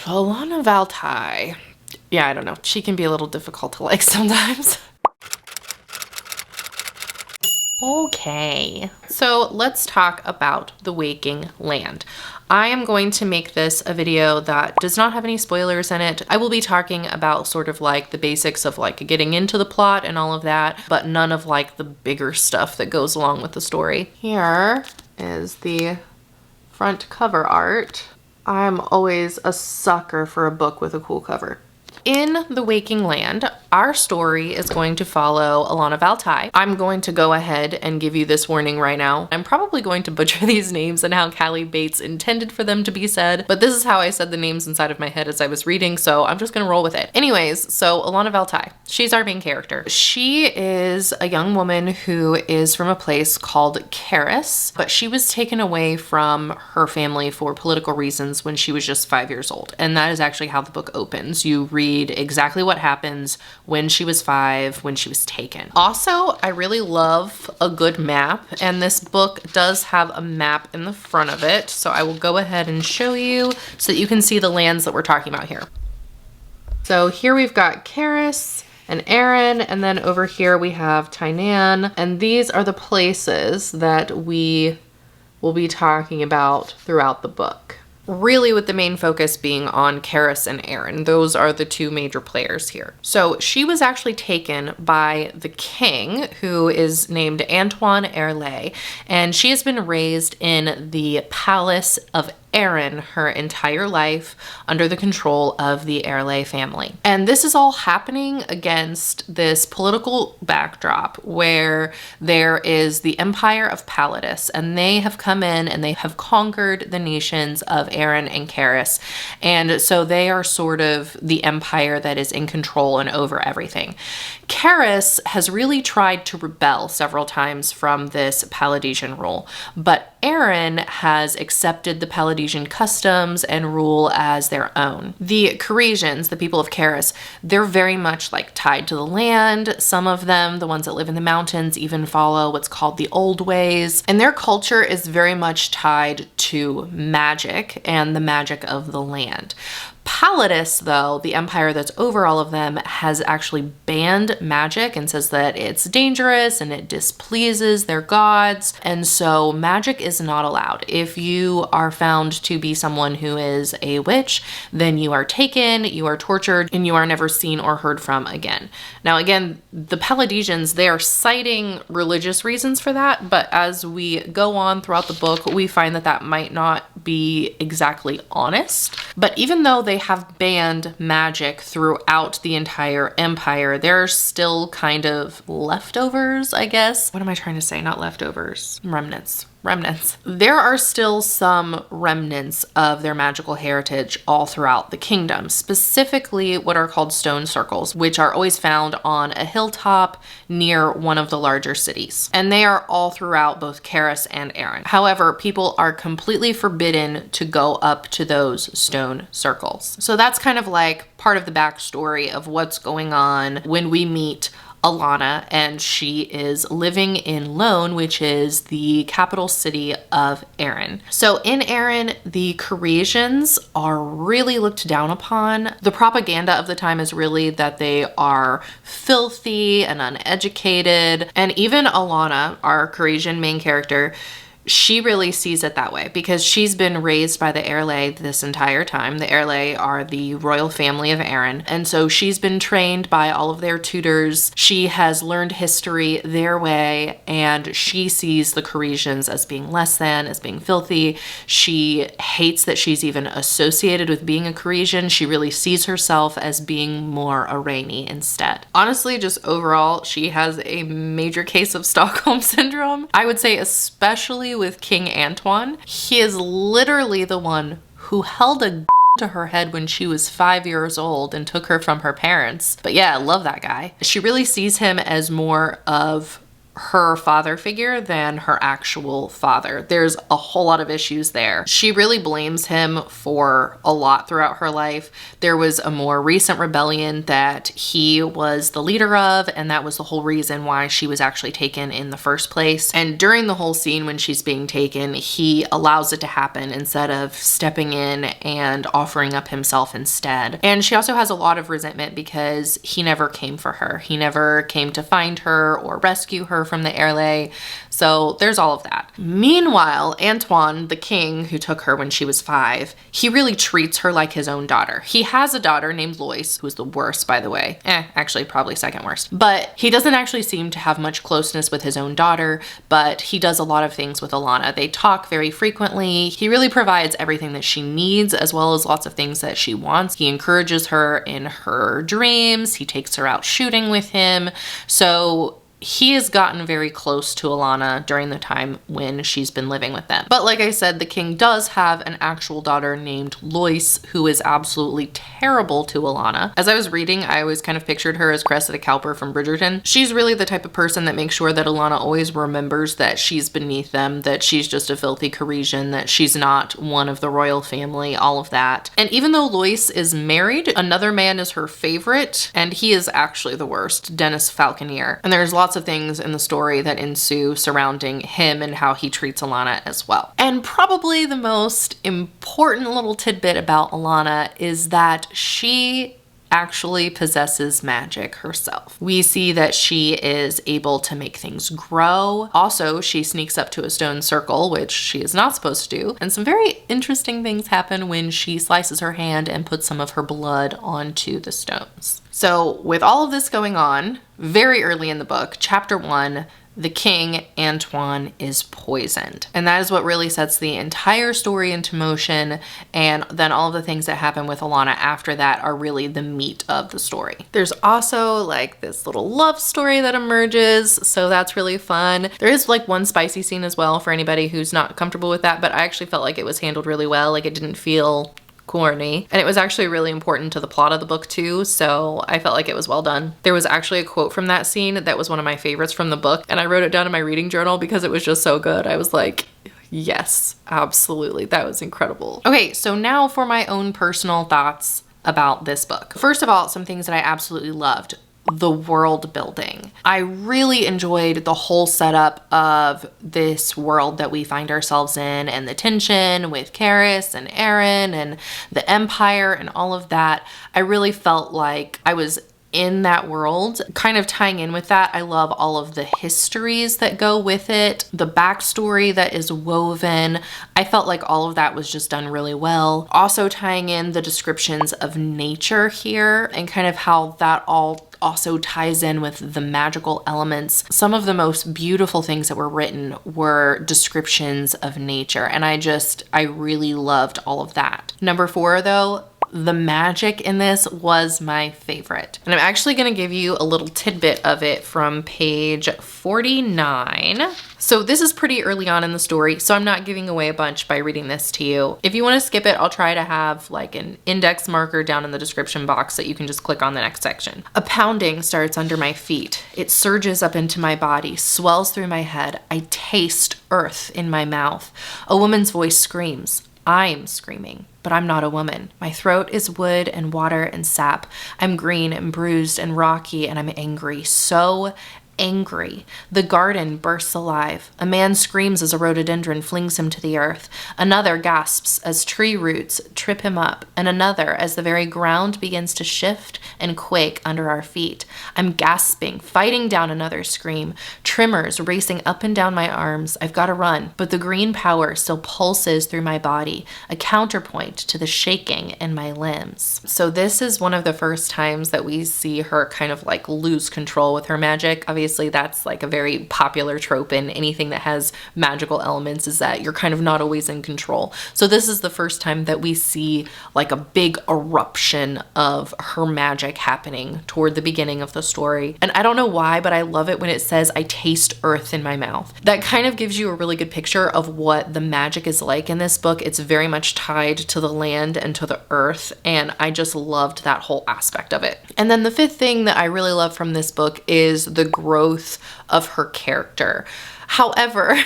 Alana Valtai. Yeah, I don't know. She can be a little difficult to like sometimes. Okay, so let's talk about The Waking Land. I am going to make this a video that does not have any spoilers in it. I will be talking about sort of like the basics of like getting into the plot and all of that, but none of like the bigger stuff that goes along with the story. Here is the front cover art. I'm always a sucker for a book with a cool cover. In The Waking Land, our story is going to follow Alana Valtai. I'm going to go ahead and give you this warning right now. I'm probably going to butcher these names and how Callie Bates intended for them to be said, but this is how I said the names inside of my head as I was reading, so I'm just gonna roll with it. Anyways, so Alana Valtai, she's our main character. She is a young woman who is from a place called Caris, but she was taken away from her family for political reasons when she was just 5 years old. And that is actually how the book opens. You read exactly what happens when she was 5, when she was taken. Also, I really love a good map, and this book does have a map in the front of it. So I will go ahead and show you so that you can see the lands that we're talking about here. So here we've got Caris and Erin, and then over here we have Tainan, and these are the places that we will be talking about throughout the book. Really with the main focus being on Caris and Erin. Those are the two major players here. So she was actually taken by the king, who is named Antoine Erlay, and she has been raised in the palace of Erin her entire life under the control of the Erlay family. And this is all happening against this political backdrop where there is the Empire of Pallidus, and they have come in and they have conquered the nations of Erin and Caris. And so they are sort of the empire that is in control and over everything. Caris has really tried to rebel several times from this Palladesian rule, but Erin has accepted the Palladesian customs and rule as their own. The Caresians, the people of Caris, they're very much like tied to the land. Some of them, the ones that live in the mountains, even follow what's called the old ways. And their culture is very much tied to magic and the magic of the land. Pallidus, though, the empire that's over all of them, has actually banned magic and says that it's dangerous and it displeases their gods. And so magic is not allowed. If you are found to be someone who is a witch, then you are taken, you are tortured, and you are never seen or heard from again. Now, again, the Palladesians, they are citing religious reasons for that, but as we go on throughout the book, we find that that might not be exactly honest. But even though they have banned magic throughout the entire empire, there are still kind of leftovers, I guess. What am I trying to say? Not leftovers. Remnants. There are still some remnants of their magical heritage all throughout the kingdom, specifically what are called stone circles, which are always found on a hilltop near one of the larger cities. And they are all throughout both Caris and Erin. However, people are completely forbidden to go up to those stone circles. So that's kind of like part of the backstory of what's going on when we meet Alana, and she is living in Lone, which is the capital city of Erin. So in Erin, the Caresians are really looked down upon. The propaganda of the time is really that they are filthy and uneducated. And even Alana, our Caresian main character, she really sees it that way because she's been raised by the Erlay this entire time. The Erlay are the royal family of Erin, and so she's been trained by all of their tutors. She has learned history their way, and she sees the Caresians as being less than, as being filthy. She hates that she's even associated with being a Caresian. She really sees herself as being more a Rainey instead. Honestly, just overall, she has a major case of Stockholm Syndrome. I would say especially with King Antoine. He is literally the one who held a to her head when she was 5 years old and took her from her parents. But yeah, I love that guy. She really sees him as more of her father figure than her actual father. There's a whole lot of issues there. She really blames him for a lot throughout her life. There was a more recent rebellion that he was the leader of, and that was the whole reason why she was actually taken in the first place. And during the whole scene when she's being taken, he allows it to happen instead of stepping in and offering up himself instead. And she also has a lot of resentment because he never came for her. He never came to find her or rescue her from the Erle. So there's all of that. Meanwhile, Antoine, the king who took her when she was 5, he really treats her like his own daughter. He has a daughter named Lois, who's the worst, by the way. Actually, probably second worst. But he doesn't actually seem to have much closeness with his own daughter, but he does a lot of things with Alanna. They talk very frequently. He really provides everything that she needs, as well as lots of things that she wants. He encourages her in her dreams. He takes her out shooting with him. So he has gotten very close to Alanna during the time when she's been living with them. But like I said, the king does have an actual daughter named Lois, who is absolutely terrible to Alanna. As I was reading, I always kind of pictured her as Cressida Cowper from Bridgerton. She's really the type of person that makes sure that Alanna always remembers that she's beneath them, that she's just a filthy Parisian, that she's not one of the royal family, all of that. And even though Lois is married, another man is her favorite, and he is actually the worst, Dennis Falconier. And there's lots of things in the story that ensue surrounding him and how he treats Alanna as well. And probably the most important little tidbit about Alanna is that she actually possesses magic herself. We see that she is able to make things grow. Also, she sneaks up to a stone circle, which she is not supposed to do. And some very interesting things happen when she slices her hand and puts some of her blood onto the stones. So with all of this going on, very early in the book, chapter 1, the king, Antoine, is poisoned. And that is what really sets the entire story into motion. And then all of the things that happen with Alanna after that are really the meat of the story. There's also like this little love story that emerges. So that's really fun. There is like one spicy scene as well for anybody who's not comfortable with that, but I actually felt like it was handled really well. Like it didn't feel corny, and it was actually really important to the plot of the book too, so I felt like it was well done. There was actually a quote from that scene that was one of my favorites from the book, and I wrote it down in my reading journal because it was just so good. I was like, yes, absolutely, that was incredible. Okay, so now for my own personal thoughts about this book. First of all, some things that I absolutely loved. The world building. I really enjoyed the whole setup of this world that we find ourselves in, and the tension with Karis and Aaron and the Empire and all of that. I really felt like I was in that world. Kind of tying in with that, I love all of the histories that go with it, the backstory that is woven. I felt like all of that was just done really well. Also tying in the descriptions of nature here and kind of how that all also ties in with the magical elements. Some of the most beautiful things that were written were descriptions of nature, and I really loved all of that. Number 4 though, the magic in this was my favorite. And I'm actually going to give you a little tidbit of it from page 49. So this is pretty early on in the story, so I'm not giving away a bunch by reading this to you. If you want to skip it, I'll try to have like an index marker down in the description box that you can just click on the next section. A pounding starts under my feet. It surges up into my body, swells through my head. I taste earth in my mouth. A woman's voice screams. I'm screaming, but I'm not a woman. My throat is wood and water and sap. I'm green and bruised and rocky, and I'm angry. So angry. The garden bursts alive. A man screams as a rhododendron flings him to the earth. Another gasps as tree roots trip him up, and another as the very ground begins to shift and quake under our feet. I'm gasping, fighting down another scream. Tremors racing up and down my arms. I've got to run, but the green power still pulses through my body, a counterpoint to the shaking in my limbs. So this is one of the first times that we see her kind of like lose control with her magic. Obviously, that's like a very popular trope in anything that has magical elements, is that you're kind of not always in control. So this is the first time that we see like a big eruption of her magic happening toward the beginning of the story. And I don't know why, but I love it when it says, I taste earth in my mouth. That kind of gives you a really good picture of what the magic is like in this book. It's very much tied to the land and to the earth, and I just loved that whole aspect of it. And then the 5th thing that I really love from this book is the growth growth of her character. However,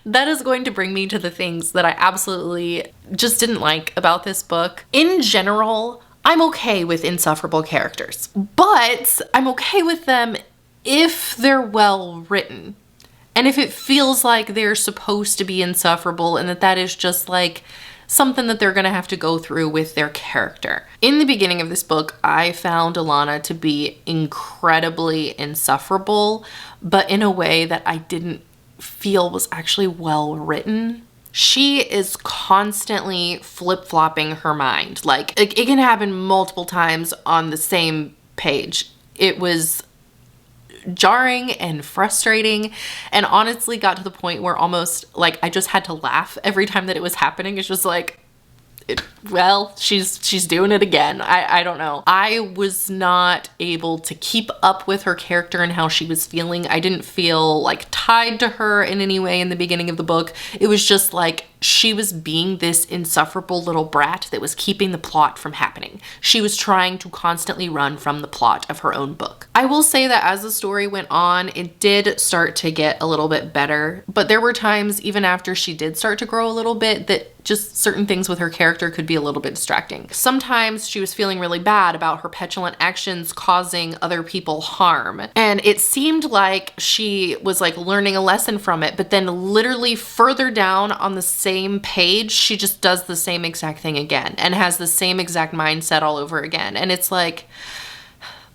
that is going to bring me to the things that I absolutely just didn't like about this book. In general, I'm okay with insufferable characters, but I'm okay with them if they're well written. And if it feels like they're supposed to be insufferable and that is just like something that they're gonna have to go through with their character. In the beginning of this book, I found Alana to be incredibly insufferable, but in a way that I didn't feel was actually well written. She is constantly flip-flopping her mind. Like, it can happen multiple times on the same page. It was jarring and frustrating, and honestly got to the point where almost like I just had to laugh every time that it was happening. It's just like, well, she's doing it again. I don't know. I was not able to keep up with her character and how she was feeling. I didn't feel like tied to her in any way in the beginning of the book. It was just like she was being this insufferable little brat that was keeping the plot from happening. She was trying to constantly run from the plot of her own book. I will say that as the story went on, it did start to get a little bit better, but there were times even after she did start to grow a little bit that just certain things with her character could be a little bit distracting. Sometimes she was feeling really bad about her petulant actions causing other people harm, and it seemed like she was like learning a lesson from it, but then literally further down on the same page, she just does the same exact thing again and has the same exact mindset all over again. And it's like,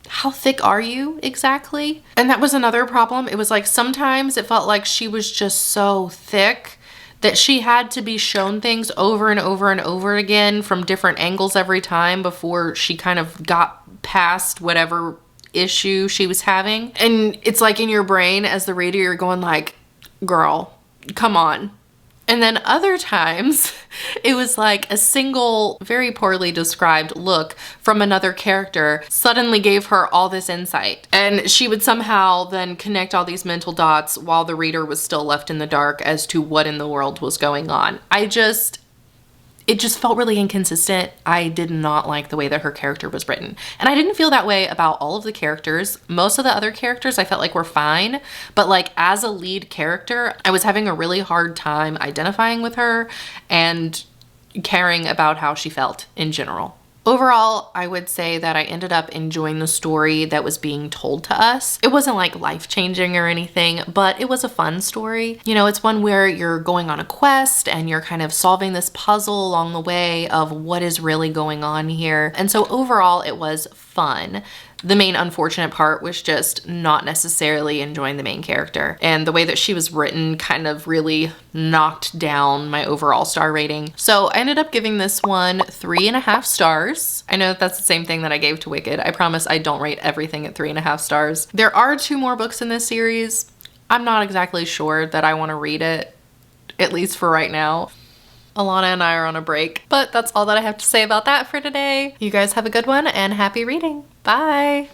how thick are you exactly? And that was another problem. It was like sometimes it felt like she was just so thick that she had to be shown things over and over and over again from different angles every time before she kind of got past whatever issue she was having. And it's like in your brain as the reader, you're going like, girl, come on. And then other times it was like a single, very poorly described look from another character suddenly gave her all this insight. And she would somehow then connect all these mental dots while the reader was still left in the dark as to what in the world was going on. It just felt really inconsistent. I did not like the way that her character was written. And I didn't feel that way about all of the characters. Most of the other characters I felt like were fine, but like as a lead character, I was having a really hard time identifying with her and caring about how she felt in general. Overall, I would say that I ended up enjoying the story that was being told to us. It wasn't like life-changing or anything, but it was a fun story. You know, it's one where you're going on a quest and you're kind of solving this puzzle along the way of what is really going on here. And so overall, it was fun. The main unfortunate part was just not necessarily enjoying the main character. And the way that she was written kind of really knocked down my overall star rating. So I ended up giving this one 3.5 stars. I know that that's the same thing that I gave to Wicked. I promise I don't rate everything at 3.5 stars. There are 2 more books in this series. I'm not exactly sure that I want to read it, at least for right now. Alana and I are on a break, but that's all that I have to say about that for today. You guys have a good one and happy reading. Bye.